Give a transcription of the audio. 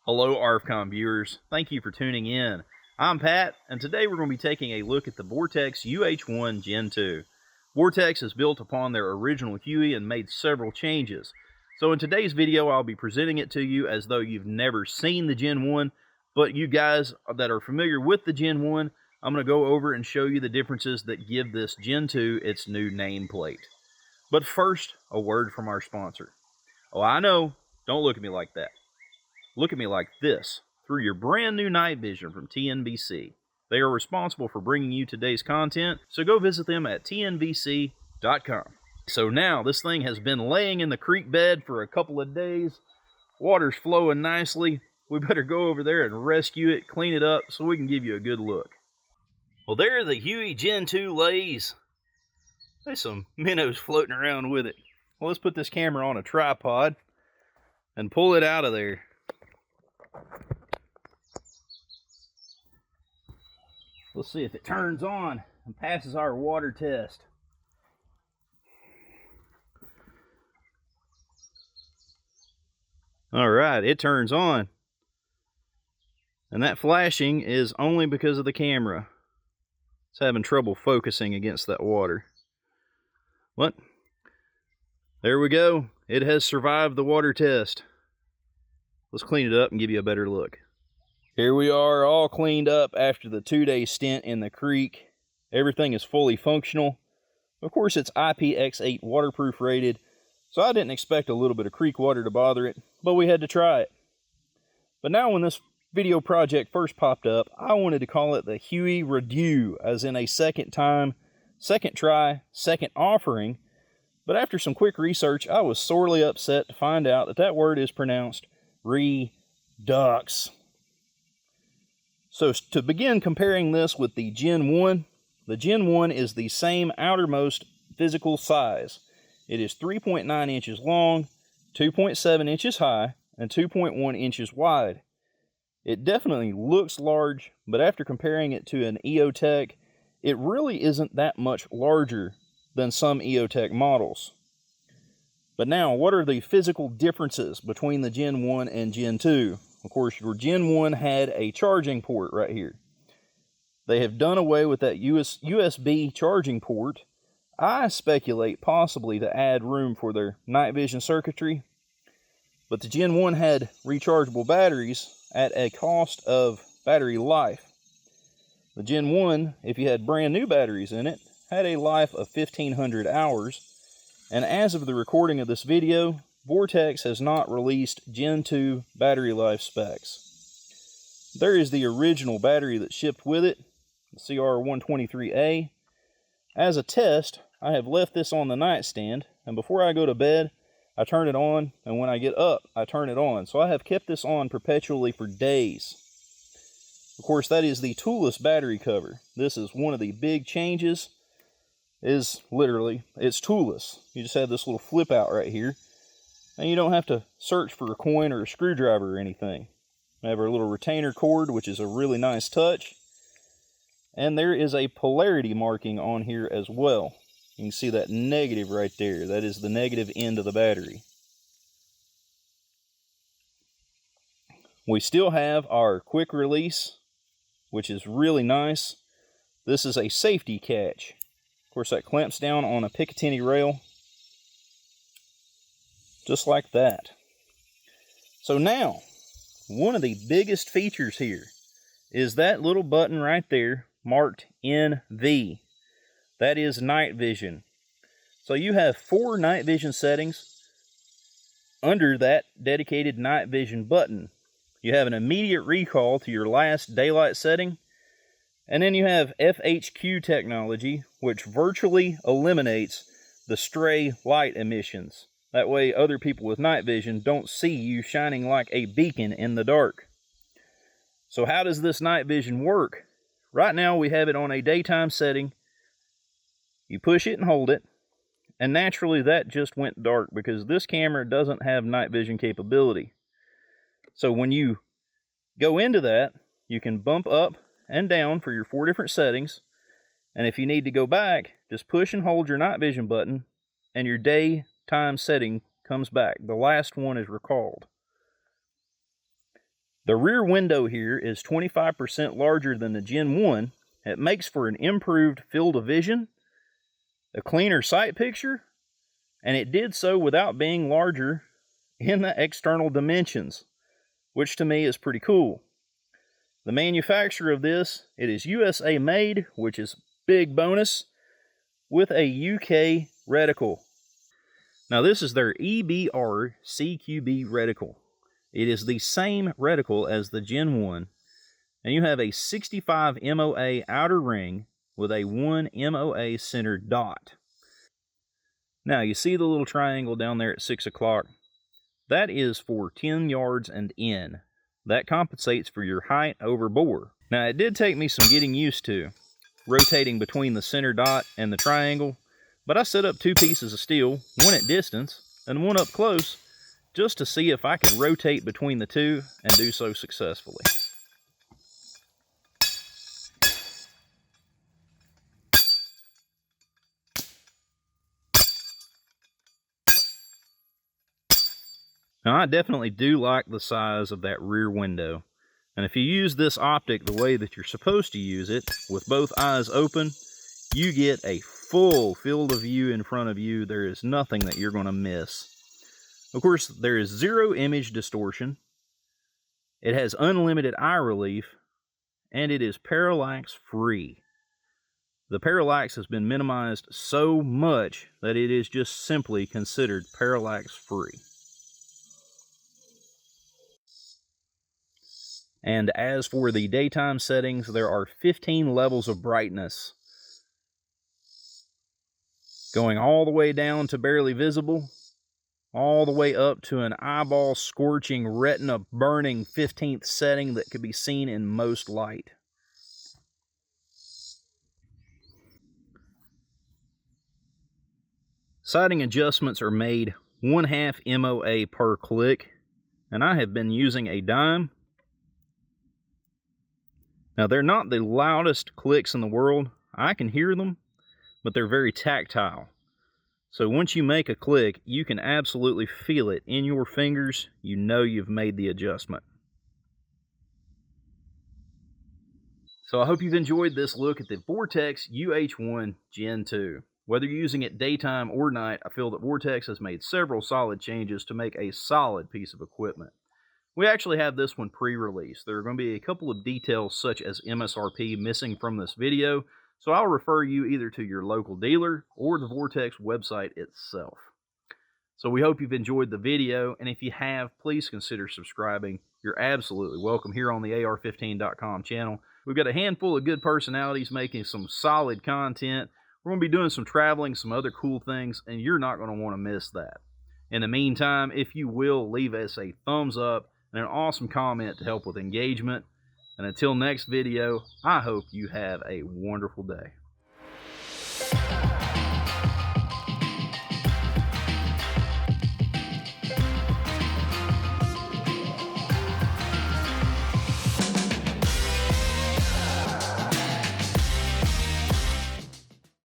Hello ARFCOM viewers, thank you for tuning in. I'm Pat, and today we're going to be taking a look at the Vortex UH-1 Gen2. Vortex is built upon their original Huey and made several changes. So in today's video I'll be presenting it to you as though you've never seen the Gen 1, but you guys that are familiar with the Gen 1, I'm going to go over and show you the differences that give this Gen 2 its new nameplate. But first, a word from our sponsor. Oh, I know, don't look at me like that. Look at me like this, through your brand new night vision from TNVC. They are responsible for bringing you today's content, so go visit them at TNVC.com. So now, this thing has been laying in the creek bed for a couple of days. Water's flowing nicely. We better go over there and rescue it, clean it up, so we can give you a good look. Well, there the Huey Gen 2 lays. There's some minnows floating around with it. Well, let's put this camera on a tripod and pull it out of there. We'll see if it turns on and passes our water test. Alright, it turns on. And that flashing is only because of the camera. It's having trouble focusing against that water. But there we go. It has survived the water test. Let's clean it up and give you a better look. Here we are, all cleaned up after the 2-day stint in the creek. Everything is fully functional. Of course, it's IPX8 waterproof rated, so I didn't expect a little bit of creek water to bother it, but we had to try it. But now when this video project first popped up, I wanted to call it the Huey Redo, as in a second time, second try, second offering. But after some quick research, I was sorely upset to find out that that word is pronounced redux. So to begin comparing this with the Gen 1, the Gen 1 is the same outermost physical size. It is 3.9 inches long, 2.7 inches high, and 2.1 inches wide. It definitely looks large, but after comparing it to an EOTech, it really isn't that much larger than some EOTech models. But now, what are the physical differences between the Gen 1 and Gen 2? Of course, your Gen 1 had a charging port right here. They have done away with that USB charging port. I speculate possibly to add room for their night vision circuitry. But the Gen 1 had rechargeable batteries at a cost of battery life. The Gen 1, if you had brand new batteries in it, had a life of 1,500 hours. And as of the recording of this video, Vortex has not released Gen 2 battery life specs. There is the original battery that shipped with it, the CR123A. As a test, I have left this on the nightstand, and before I go to bed, I turn it on, and when I get up, I turn it on. So I have kept this on perpetually for days. Of course, that is the toolless battery cover. This is one of the big changes, is literally, it's toolless. You just have this little flip out right here. And you don't have to search for a coin or a screwdriver or anything. We have our little retainer cord, which is a really nice touch. And there is a polarity marking on here as well. You can see that negative right there. That is the negative end of the battery. We still have our quick release, which is really nice. This is a safety catch. Of course, that clamps down on a Picatinny rail. Just like that. So now, one of the biggest features here is that little button right there marked NV. That is night vision. So you have 4 night vision settings under that dedicated night vision button. You have an immediate recall to your last daylight setting. And then you have FHQ technology, which virtually eliminates the stray light emissions. That way other people with night vision don't see you shining like a beacon in the dark. So how does this night vision work? Right now we have it on a daytime setting. You push it and hold it, and naturally that just went dark because this camera doesn't have night vision capability. So when you go into that, you can bump up and down for your 4 different settings, and if you need to go back, just push and hold your night vision button and your daytime setting comes back. The last one is recalled. The rear window here is 25% larger than the Gen 1. It makes for an improved field of vision, a cleaner sight picture, and it did so without being larger in the external dimensions, which to me is pretty cool. The manufacturer of this, it is USA made, which is big bonus, with a UK reticle. Now this is their EBR CQB reticle. It is the same reticle as the Gen 1, and you have a 65 MOA outer ring with a 1 MOA center dot. Now you see the little triangle down there at 6 o'clock? That is for 10 yards and in. That compensates for your height over bore. Now it did take me some getting used to, rotating between the center dot and the triangle, but I set up 2 pieces of steel, one at distance and one up close, just to see if I could rotate between the two and do so successfully. Now I definitely do like the size of that rear window, and if you use this optic the way that you're supposed to use it, with both eyes open, you get a full field of view in front of you. There is nothing that you're going to miss. Of course, there is 0 image distortion, it has unlimited eye relief, and it is parallax free. The parallax has been minimized so much that it is just simply considered parallax free. And as for the daytime settings, there are 15 levels of brightness, going all the way down to barely visible, all the way up to an eyeball scorching, retina burning 15th setting that could be seen in most light. Sighting adjustments are made 1/2 MOA per click, and I have been using a dime. Now they're not the loudest clicks in the world, I can hear them, but they're very tactile. So once you make a click, you can absolutely feel it in your fingers. You know you've made the adjustment. So I hope you've enjoyed this look at the Vortex UH-1 Gen 2. Whether you're using it daytime or night, I feel that Vortex has made several solid changes to make a solid piece of equipment. We actually have this one pre-released. There are going to be a couple of details such as MSRP missing from this video, so I'll refer you either to your local dealer or the Vortex website itself. So we hope you've enjoyed the video, and if you have, please consider subscribing. You're absolutely welcome here on the AR15.com channel. We've got a handful of good personalities making some solid content. We're going to be doing some traveling, some other cool things, and you're not going to want to miss that. In the meantime, if you will, leave us a thumbs up and an awesome comment to help with engagement. And until next video, I hope you have a wonderful day.